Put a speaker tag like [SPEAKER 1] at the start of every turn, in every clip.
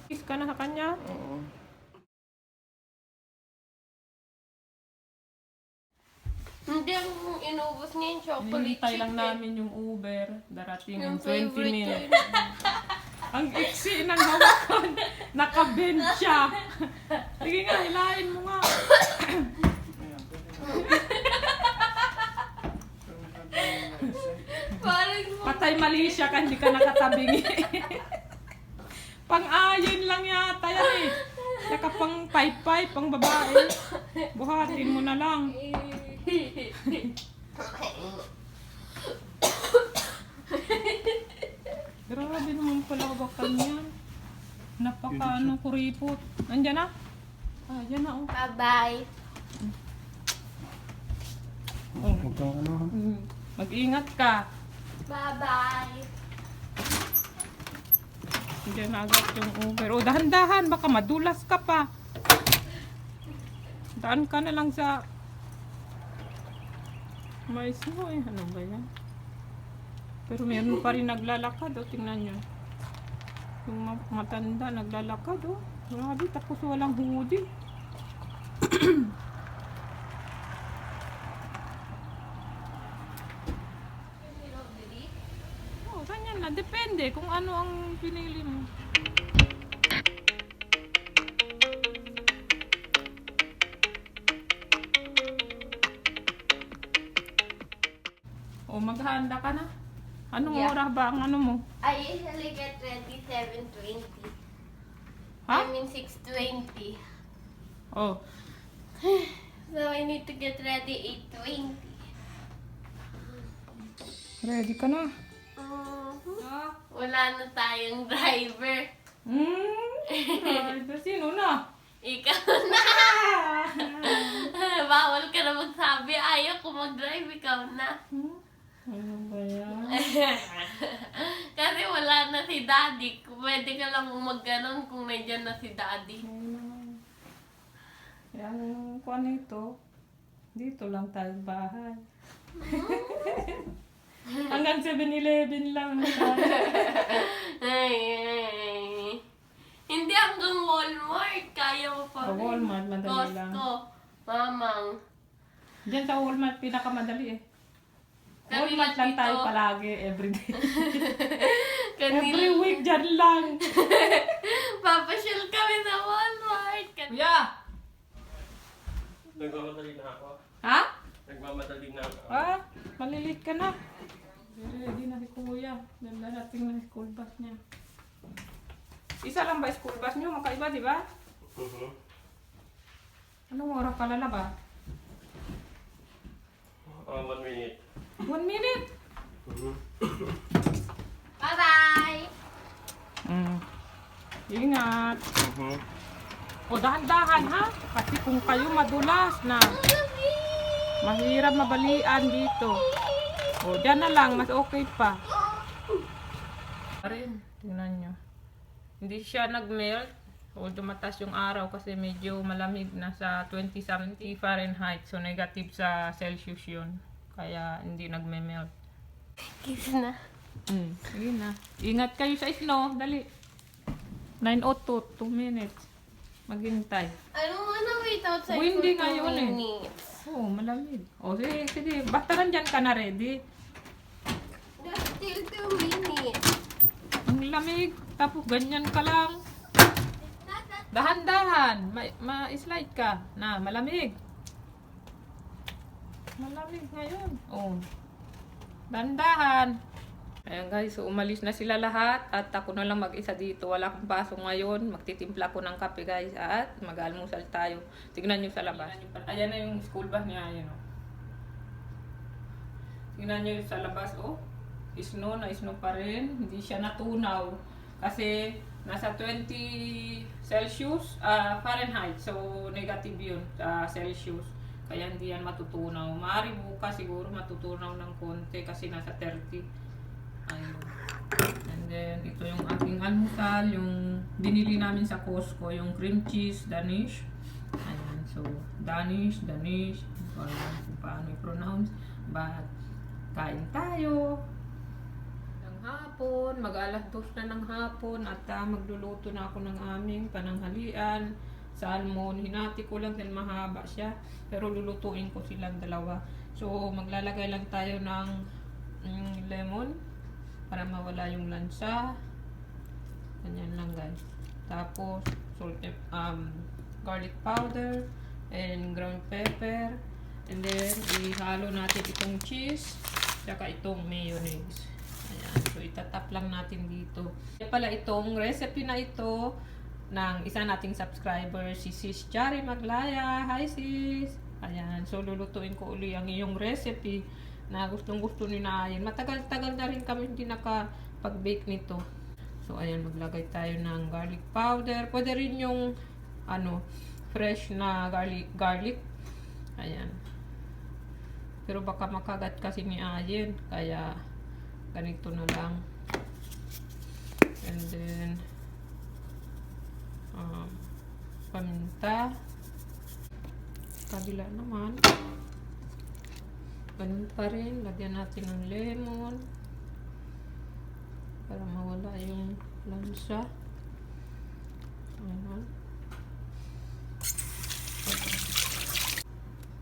[SPEAKER 1] Kiss ka na sa kanya?
[SPEAKER 2] Oo.
[SPEAKER 3] Hindi, ang inubos niya yung chocolate
[SPEAKER 1] Hinihintay lang
[SPEAKER 3] chicken.
[SPEAKER 1] namin yung Uber. Darating in
[SPEAKER 3] Yung
[SPEAKER 1] 20
[SPEAKER 3] favorite
[SPEAKER 1] minutes.
[SPEAKER 3] niya.
[SPEAKER 1] Ang iksi ng hawakan. Nakabend siya. Sige nga, hilahin mo nga.
[SPEAKER 3] Parang
[SPEAKER 1] Patay mali siya ka, hindi ka nakatabingi. Pang-ayon lang yata yan eh. Saka pang pipe pang babae. Buhatin mo na lang. Grabe naman pala hawakan niya. Napaka kuripot. Nandiyan na? Ah, yan na oh.
[SPEAKER 3] Bye-bye.
[SPEAKER 1] Oh.
[SPEAKER 2] Huwag kang ano.
[SPEAKER 1] Mag-ingat ka.
[SPEAKER 3] Bye-bye.
[SPEAKER 1] Diyan na agad yung Uber. O, dahan-dahan. Baka madulas ka pa. Daan ka na lang sa mais mo eh. Ano ba yan? Pero meron pa rin naglalakad. O, tingnan nyo. Yung matanda naglalakad. O, grabe. Tapos walang hoodie. Oh, ganyan na. Depende kung ano ang pinili mo. O, maghahanda ka na. Anong
[SPEAKER 3] Yeah.
[SPEAKER 1] oras ba ang ano mo?
[SPEAKER 3] I usually get ready 7:20.
[SPEAKER 1] Ha?
[SPEAKER 3] I mean 6:20.
[SPEAKER 1] Oh,
[SPEAKER 3] So I need to get ready 8:20.
[SPEAKER 1] ready ka na.
[SPEAKER 3] Wala na tayong driver.
[SPEAKER 1] Ay, sino na?
[SPEAKER 3] Ikaw na. Bawal ka na magsabi. Ayaw ko mag-drive. Ikaw na.
[SPEAKER 1] Ano ba yan?
[SPEAKER 3] Kasi wala na si daddy. Pwede ka lang mag-ganon kung nandyan na si daddy.
[SPEAKER 1] Yan, kung ano ito, dito lang tayo bahay. Hanggang 7-Eleven lang.
[SPEAKER 3] Ay. Hindi hanggang Walmart. Kaya mo pa rin.
[SPEAKER 1] Walmart, madali lang.
[SPEAKER 3] Costco. Mamang.
[SPEAKER 1] Diyan sa Walmart, pinakamadali eh.
[SPEAKER 3] Kami
[SPEAKER 1] Walmart lang
[SPEAKER 3] dito.
[SPEAKER 1] tayo palagi, everyday.
[SPEAKER 3] Kanil-
[SPEAKER 1] Every week, dyan lang.
[SPEAKER 3] Papasyal kami sa Walmart.
[SPEAKER 1] Kuya!
[SPEAKER 2] Nagmamadali na ako.
[SPEAKER 1] Ha?
[SPEAKER 2] Nagmamadali na ako.
[SPEAKER 1] Ah, malilit ka na. Ready na si Kuya. Darating na yung school bus niya. Isa lang ba school bus niyo? Makaiba, di ba? Anong oras ka lalaba?
[SPEAKER 2] 1 minute.
[SPEAKER 1] 1 minute.
[SPEAKER 3] Bye-bye!
[SPEAKER 1] Ingat. O dahan-dahan ha. Kasi kung kayo madulas na, mahirap mabalian dito. O dyan na lang, mas okay pa. Rin, tingnan nyo. Hindi siya nag-melt. Although mataas yung araw kasi medyo malamig na sa 20-70 Fahrenheit. So negative sa Celsius yun. Kaya hindi nagme-melt.
[SPEAKER 3] Kiss na.
[SPEAKER 1] Sige na. Ingat kayo sa snow. Dali. 9:02, 2 minutes. Maghintay.
[SPEAKER 3] I don't wanna wait outside
[SPEAKER 1] Windy
[SPEAKER 3] for 2
[SPEAKER 1] ngayon eh.
[SPEAKER 3] minutes.
[SPEAKER 1] Oo, malamig. O sige, sige. Basta nandyan ka na ready.
[SPEAKER 3] There's still 2 minutes.
[SPEAKER 1] Ang lamig. Tapos ganyan ka lang. Dahan-dahan. Ma-slide ka. Na, malamig. Malamig ngayon. Oh. Dahan-dahan. Ayan guys, so umalis na sila lahat at ako na lang mag-isa dito. Wala akong pasok ngayon. Magtitimpla ko ng kape guys at mag-almusal tayo. Tignan nyo sa labas. Ayan na yung school bus niya. Ayan, oh. Tignan nyo sa labas. Oh. Snow na snow pa rin. Hindi siya natunaw. Kasi nasa 20 Celsius, Fahrenheit. So negative yun sa Celsius. Kaya hindi yan matutunaw. Maaari bukas siguro matutunaw ng konti kasi nasa 30. Ayun. And then, ito yung aking almusal, yung binili namin sa Costco, yung cream cheese, Danish. Ayan, so, Danish, kung paano i-pronounce. But, kain tayo. hapon, mag-alas 2 na ng hapon at magluluto na ako ng aming pananghalian. Salmon, hinati ko lang dahil mahaba siya, pero lulutuin ko silang dalawa. So maglalagay lang tayo ng lemon para mawala yung lansa. Ganyan lang guys. Tapos salt, garlic powder and ground pepper, and then ihalo natin itong cheese saka itong mayonnaise. Ayan, so itatap lang natin dito. Kaya pala itong recipe na ito ng isa nating subscriber, si Sis Chari Maglaya. Hi sis! Ayan, so lulutuin ko uli ang iyong recipe na gustong gusto ni Nayan. Matagal-tagal na rin kami hindi nakapag-bake nito. So ayan, maglagay tayo ng garlic powder. Pwede rin yung fresh na garlic. Ayan. Pero baka makagat kasi ni Ayen, kaya ganito na lang. And then paminta. Kabila naman. Ganun pa rin. Lagyan natin ng lemon para mawala yung lansa. Ayan.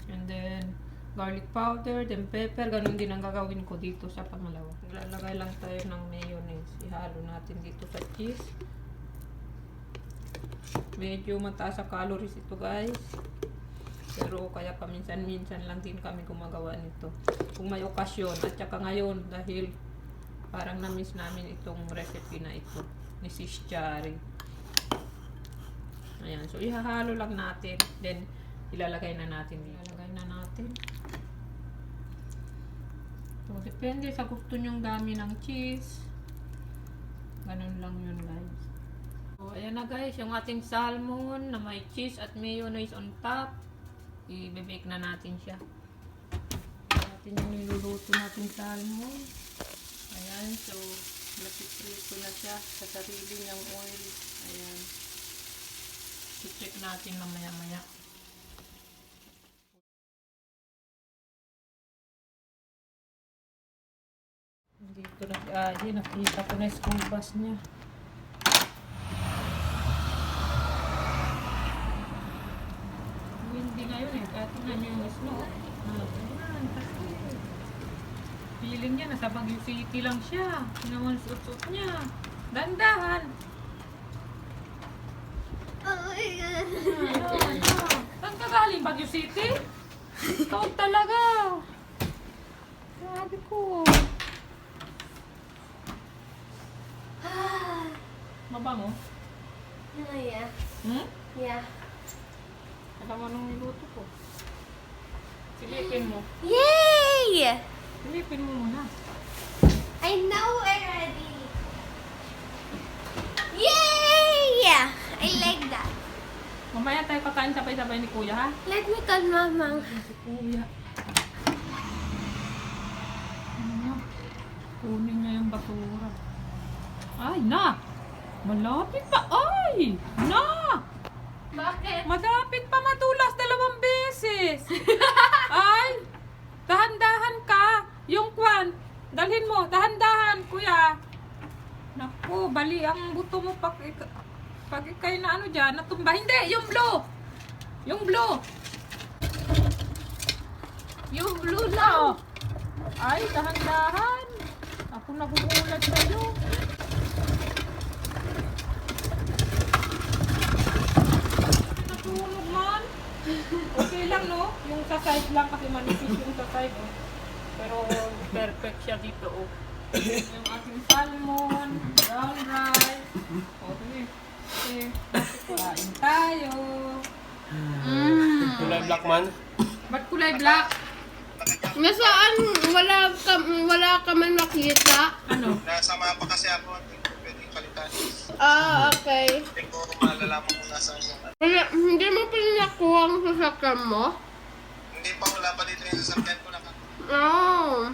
[SPEAKER 1] And then garlic powder, then pepper. Ganun din ang gagawin ko dito sa pangalawa. Lalagay lang tayo ng mayonnaise. Ihalo natin dito sa cheese. Medyo mataas sa calories ito guys. Pero kaya paminsan-minsan lang din kami gumagawa nito. Kung may okasyon. At saka ngayon dahil parang na-miss namin itong recipe na ito ni Sis Chari. Ayan. So ihahalo lang natin. Then ilalagay na natin. Ilalagay na natin. So depende sa gusto nyong dami ng cheese. Ganun lang yun guys. So ayan na guys. Yung ating salmon na may cheese at mayonnaise on top. I-bake na natin siya. Natin yung niluluto natin salmon. Ayan, so nasiprito na siya sa sarili niyang oil. Ayan. I-check natin mamaya-maya. Dito nakita ko na school bus niya. Hindi ngayon eh, kaya tingnan niyo yung snow. Ayan, kasi feeling niya nasa Baguio City lang siya. Tingnan mo suot niya. Dandahan.
[SPEAKER 3] Oh my God.
[SPEAKER 1] Saan ka galing? Baguio City? Ikaw talaga. Sabi ko. Mabango?
[SPEAKER 3] Yeah.
[SPEAKER 1] Hmm?
[SPEAKER 3] Yeah.
[SPEAKER 1] Alam mo nung niluto ko. Silipin mo.
[SPEAKER 3] Yay!
[SPEAKER 1] Silipin mo muna.
[SPEAKER 3] I know already. Yay! I like that.
[SPEAKER 1] Mamaya tayo kakain sabay-sabay ni Kuya, ha?
[SPEAKER 3] Let me call Mama.
[SPEAKER 1] Si Kuya. Ano? Kunin niya yung basura. Ay, na! Malapit pa! Ay! Na!
[SPEAKER 3] Bakit?
[SPEAKER 1] Malapit pa matulas 2 beses! Ay! Dahan-dahan ka! Yung kwan! Dalhin mo! Dahan-dahan, Kuya! Naku, bali ang buto mo pag ikay na dyan, natumba. Hindi! Yung blue! Yung blue! Yung blue lang! Ay, dahan-dahan! Ako nagugulat sa'yo. Natulog man. Okay lang, no? Yung sa side lang kasi manipis yung sa side, oh. Pero perfect siya dito, oh. Yung ating salmon, brown rice. Okay. Okay. Kain tayo.
[SPEAKER 2] Kulay black man.
[SPEAKER 1] Ba't kulay black?
[SPEAKER 3] Nasaan? Wala ka man makita?
[SPEAKER 1] Ano?
[SPEAKER 4] Nasa mapa kasi ako, hindi ko pwedeng palitan.
[SPEAKER 3] Ah, okay.
[SPEAKER 4] Hindi ko malalaman kung nasaan yung
[SPEAKER 3] Hindi mo pa nakuha ang sasakyan mo?
[SPEAKER 4] Hindi pa, wala pa dito yung sasakyan ko na.
[SPEAKER 3] Oh.